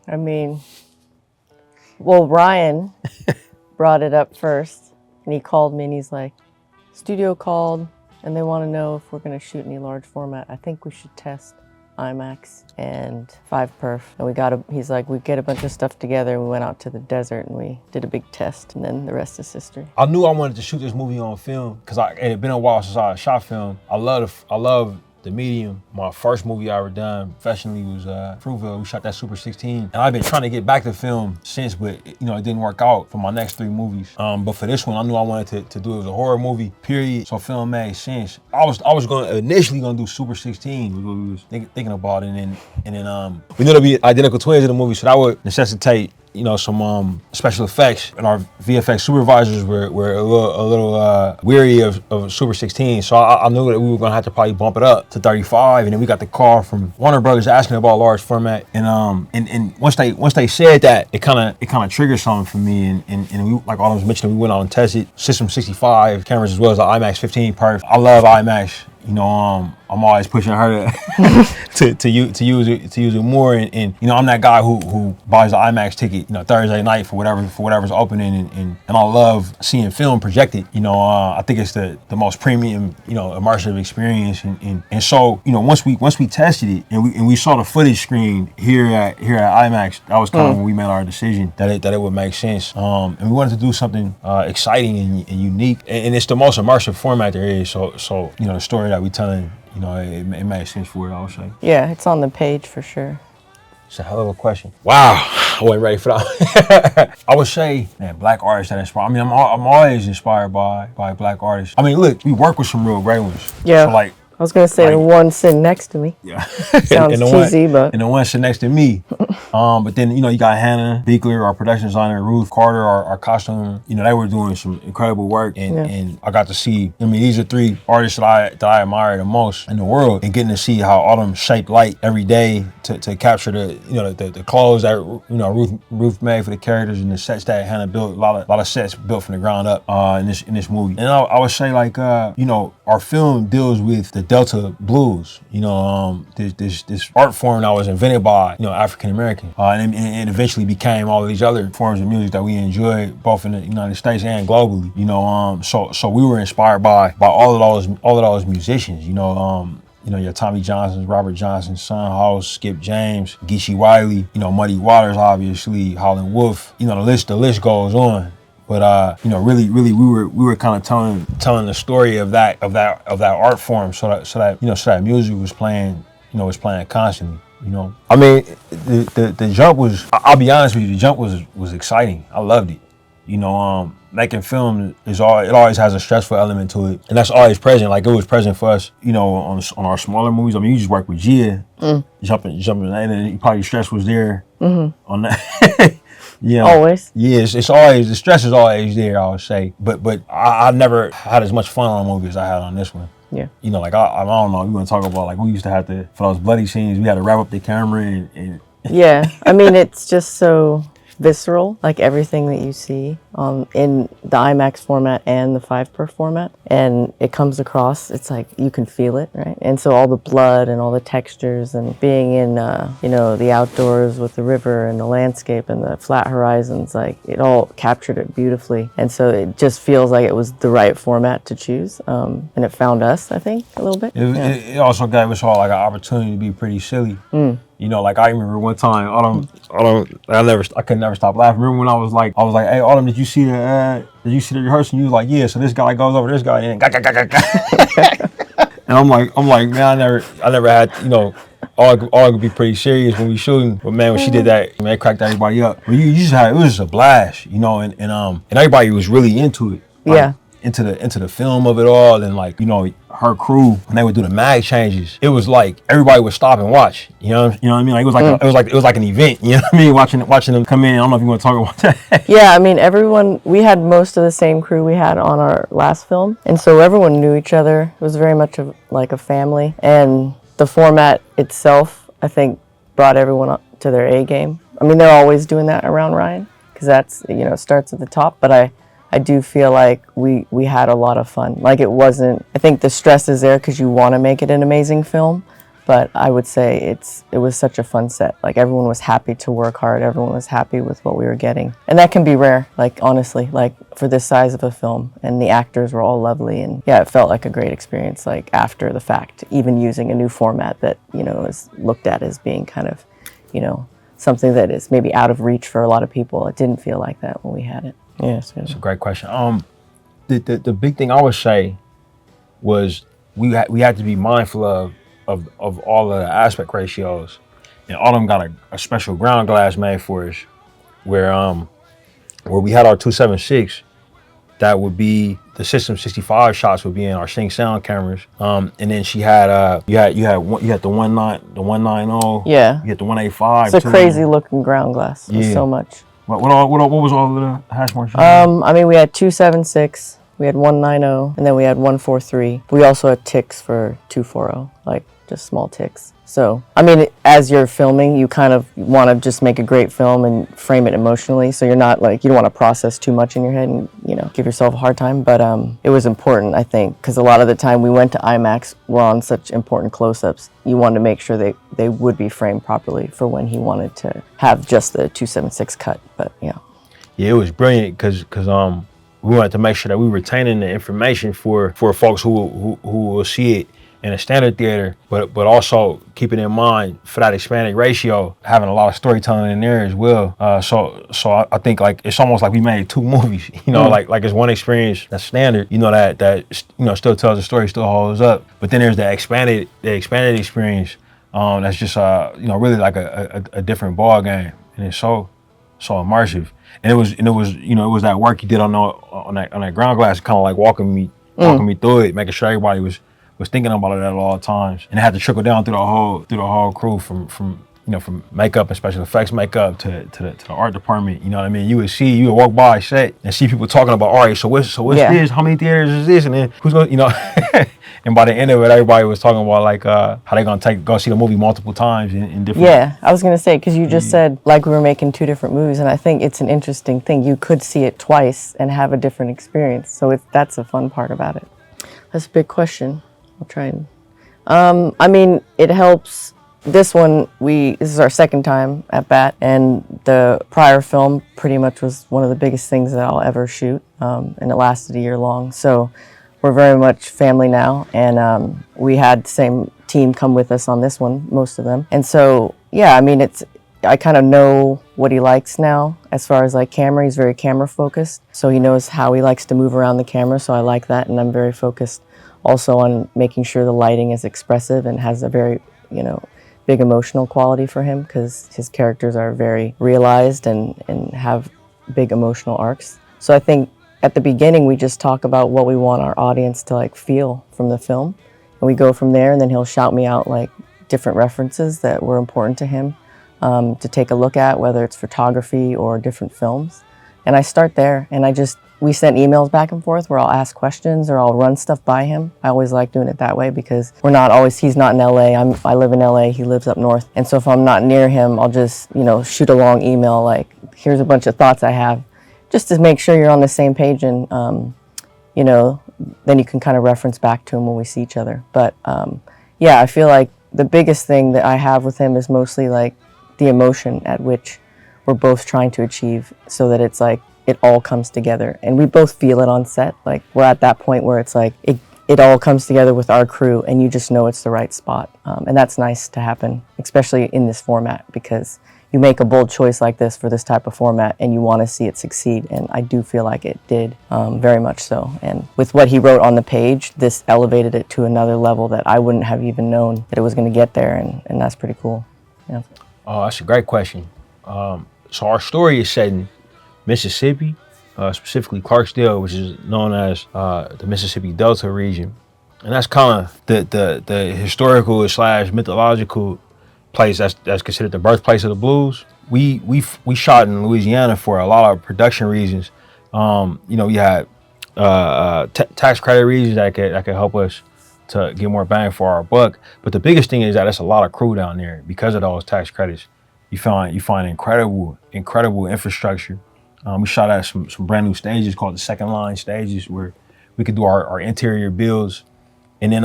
I mean, well, Ryan brought it up first, and he called me and he's like, studio called and they want to know if we're going to shoot any large format. I think we should test IMAX and 5 perf. And he's like, we get a bunch of stuff together and we went out to the desert and we did a big test, and then the rest is history. I knew I wanted to shoot this movie on film because it had been a while since I shot film. I love the medium. My first movie I ever done professionally was Fruitville. We shot that Super 16. And I've been trying to get back to film since, but it didn't work out for my next 3 movies. But for this one, I knew I wanted to do it. It was a horror movie, period. So film made sense. I was initially gonna do Super 16, was what we was thinking about, and then we knew there'd be identical twins in the movie, so that would necessitate some special effects, and our VFX supervisors were a little weary of Super 16, so I knew that we were gonna have to probably bump it up to 35, and then we got the call from Warner Brothers asking about large format, and once they said that, it kind of triggered something for me, and we, like Autumn was mentioning, we went out and tested System 65 cameras as well as the IMAX 15 perf. I love IMAX. I'm always pushing her to use it more, and I'm that guy who buys the IMAX ticket Thursday night for whatever's opening, and I love seeing film projected. I think it's the most premium immersive experience, and so once we tested it and we saw the footage screen here at IMAX, that was kind of when we made our decision that it would make sense, and we wanted to do something exciting and unique, and it's the most immersive format there is. So the story that we telling, it made sense for it, I would say. Yeah, it's on the page for sure. It's a hell of a question. Wow, I wasn't ready for that. I would say, man, black artists that inspire. I mean, I'm always inspired by black artists. I mean, look, we work with some real great ones. Yeah. So like, I was gonna say the one sitting next to me. Yeah. Sounds cheesy, but. And the one sitting next to me. But then, you got Hannah Beekler, our production designer, Ruth Carter, our costume. They were doing some incredible work. And I got to see, these are 3 artists that I admire the most in the world. And getting to see how Autumn shaped light every day to capture the clothes that, Ruth made for the characters, and the sets that Hannah built, a lot of sets built from the ground up in this movie. And I would say, like, our film deals with the Delta blues, this art form that was invented by, African American, and eventually became all of these other forms of music that we enjoy both in the United States and globally. So we were inspired by all of those musicians. Your Tommy Johnsons, Robert Johnson, Son House, Skip James, Geechee Wiley, Muddy Waters, obviously, Howlin' Wolf. The list goes on. But really, we were kind of telling the story of that art form, so that music was playing, constantly. I mean, the jump was. I'll be honest with you, the jump was exciting. I loved it. Making film it always has a stressful element to it, and that's always present. Like, it was present for us, on our smaller movies. I mean, you just work with Gia, jumping, and probably stress was there on that. Always. Yes, it's always, the stress is always there, I would say. But I never had as much fun on a movie as I had on this one. Yeah. Like, I don't know, you want to talk about, like, we used to have to, for those bloody scenes, we had to wrap up the camera and Yeah, I mean, it's just so visceral, like everything that you see in the IMAX format and the 5 perf format, and it comes across, it's like you can feel it, right? And so all the blood and all the textures and being in the outdoors with the river and the landscape and the flat horizons, like it all captured it beautifully, and so it just feels like it was the right format to choose, and it found us, I think, a little bit. It also gave us all like an opportunity to be pretty silly. Like, I remember one time, I could never stop laughing. Remember when I was like, hey, Autumn, did you see the rehearsal? You was like, yeah. So this guy goes over this guy and and I'm like, man, I never had, all could be pretty serious when we shooting. But man, when she did that, man, it cracked everybody up. But you just had, it was just a blast, and everybody was really into it. Like, into the film of it all, and like, her crew, when they would do the mag changes, it was like everybody would stop and watch. You know what I mean? Like, it was like an event. You know what I mean? Watching them come in. I don't know if you want to talk about that. Yeah, I mean, we had most of the same crew we had on our last film, and so everyone knew each other. It was very much like a family, and the format itself, I think, brought everyone up to their A game. I mean, they're always doing that around Ryan, because that's, starts at the top, but I do feel like we had a lot of fun. Like, it wasn't, I think the stress is there because you want to make it an amazing film, But I would say it was such a fun set. Like everyone was happy to work hard. Everyone was happy with what we were getting. And that can be rare, like honestly, like for this size of a film. And the actors were all lovely. And yeah, it felt like a great experience, like after the fact, even using a new format that, you know, is looked at as being kind of, you know, something that is maybe out of reach for a lot of people. It didn't feel like that when we had it. Yes, That's a great question. The big thing I would say was we had to be mindful of all of the aspect ratios, and all of them got a special ground glass made for us, where we had our 276, that would be the System 65 shots would be in our Sync sound cameras, and then she had you had the 190, Yeah. you had the 185. It's a crazy looking ground glass. Yeah. So much. What was all of the hash marks? I mean, we had 276, we had 190, and then we had 143. We also had ticks for 240, like just small ticks. So, I mean, as you're filming, you kind of want to just make a great film and frame it emotionally. So you're not like, you don't want to process too much in your head and, you know, give yourself a hard time. But it was important, I think, because a lot of the time we went to IMAX, we're on such important close-ups. You wanted to make sure they would be framed properly for when he wanted to have just the 276 cut. But, yeah. Yeah, it was brilliant because we wanted to make sure that we were retaining the information for folks who will see it in a standard theater, but also keeping in mind for that expanded ratio, having a lot of storytelling in there as well. So I think like it's almost like we made two movies, you know, like it's one experience that's standard, you know, that you know still tells the story, still holds up. But then there's the expanded experience that's just you know really like a different ball game, and it's so immersive. And it was you know it was that work you did on that ground glass, kind of like walking me through it, making sure everybody was thinking about it at all times, and it had to trickle down through the whole crew from you know from makeup and special effects makeup to the art department. You know what I mean? You would walk by a set and see people talking about, all right, so what's this? How many theaters is this? And then who's going, you know? And by the end of it, everybody was talking about like how they gonna go see the movie multiple times in different. Yeah, I was gonna say, because you just said like we were making two different movies, and I think it's an interesting thing. You could see it twice and have a different experience. So that's a fun part about it. That's a big question. I'll try and. I mean, it helps. This one, this is our second time at BAT, and the prior film pretty much was one of the biggest things that I'll ever shoot, and it lasted a year long. So we're very much family now, and we had the same team come with us on this one, most of them. And so, yeah, I mean, I kind of know what he likes now as far as like camera. He's very camera focused, so he knows how he likes to move around the camera, so I like that, and I'm very focused also on making sure the lighting is expressive and has a very, you know, big emotional quality for him, because his characters are very realized and have big emotional arcs. So I think at the beginning we just talk about what we want our audience to like feel from the film, and we go from there, and then he'll shout me out like different references that were important to him to take a look at, whether it's photography or different films. And I start there, and we sent emails back and forth where I'll ask questions or I'll run stuff by him. I always like doing it that way because he's not in LA. I live in LA, he lives up north. And so if I'm not near him, I'll just, you know, shoot a long email like, here's a bunch of thoughts I have, just to make sure you're on the same page, and, you know, then you can kind of reference back to him when we see each other. But yeah, I feel like the biggest thing that I have with him is mostly like the emotion at which we're both trying to achieve, so that it's like, it all comes together, and we both feel it on set. Like we're at that point where it's like it all comes together with our crew, and you just know it's the right spot, and that's nice to happen, especially in this format, because you make a bold choice like this for this type of format and you want to see it succeed, and I do feel like it did, very much so. And with what he wrote on the page, this elevated it to another level that I wouldn't have even known that it was going to get there, and that's pretty cool. Yeah. Oh, that's a great question. So our story is set in Mississippi, specifically Clarksdale, which is known as the Mississippi Delta region, and that's kind of the historical / mythological place that's considered the birthplace of the blues. We shot in Louisiana for a lot of production reasons. You know, we had tax credit reasons that could help us to get more bang for our buck. But the biggest thing is that it's a lot of crew down there because of those tax credits. You find incredible infrastructure. We shot at some brand new stages called the second line stages, where we could do our interior builds. And then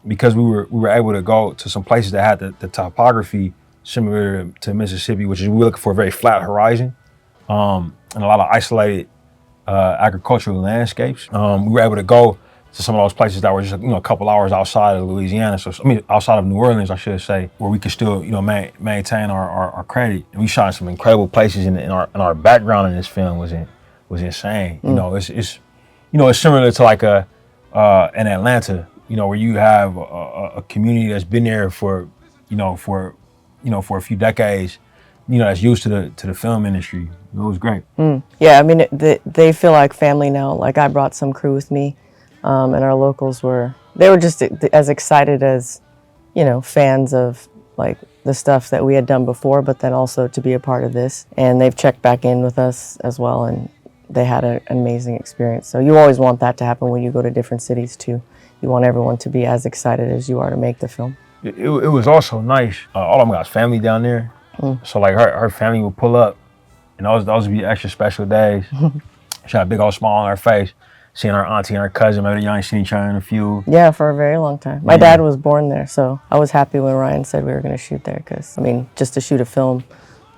because we were able to go to some places that had the topography similar to Mississippi, which is we're looking for a very flat horizon, and a lot of isolated agricultural landscapes. We were able to go to some of those places that were just a couple hours outside of Louisiana, so I mean outside of New Orleans, I should say, where we could still maintain our credit. And we shot in some incredible places, and our background in this film was insane. It's similar to like in Atlanta, where you have a community that's been there for a few decades, that's used to the film industry. It was great. Yeah, I mean, they feel like family now. Like I brought some crew with me, and our locals were just as excited as, fans of like the stuff that we had done before, but then also to be a part of this. And they've checked back in with us as well, and they had an amazing experience. So you always want that to happen when you go to different cities too. You want everyone to be as excited as you are to make the film. It was also nice. All of them got family down there, so like her family would pull up, and those would be extra special days. She had a big old smile on her face, seeing her auntie and her cousin. Maybe y'all ain't seen each other in a few. Yeah, for a very long time. My dad was born there, so I was happy when Ryan said we were going to shoot there, because I mean, just to shoot a film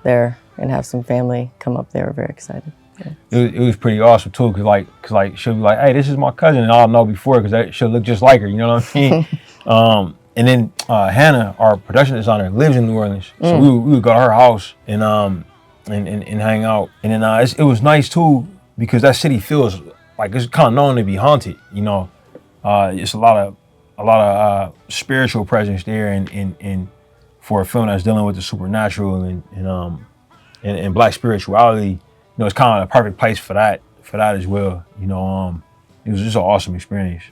there and have some family come up, they were very excited. Yeah. It was pretty awesome too, cause she'll be like, hey, this is my cousin, and I'll know before, cause she'll look just like her. You know what I mean? And then Hannah, our production designer, lives in New Orleans, so we would go to her house and hang out. And then it was nice too, because that city feels like it's kind of known to be haunted. It's a lot of spiritual presence there, and for a film that's dealing with the supernatural and Black spirituality, it's kind of a perfect place for that as well. It was just an awesome experience.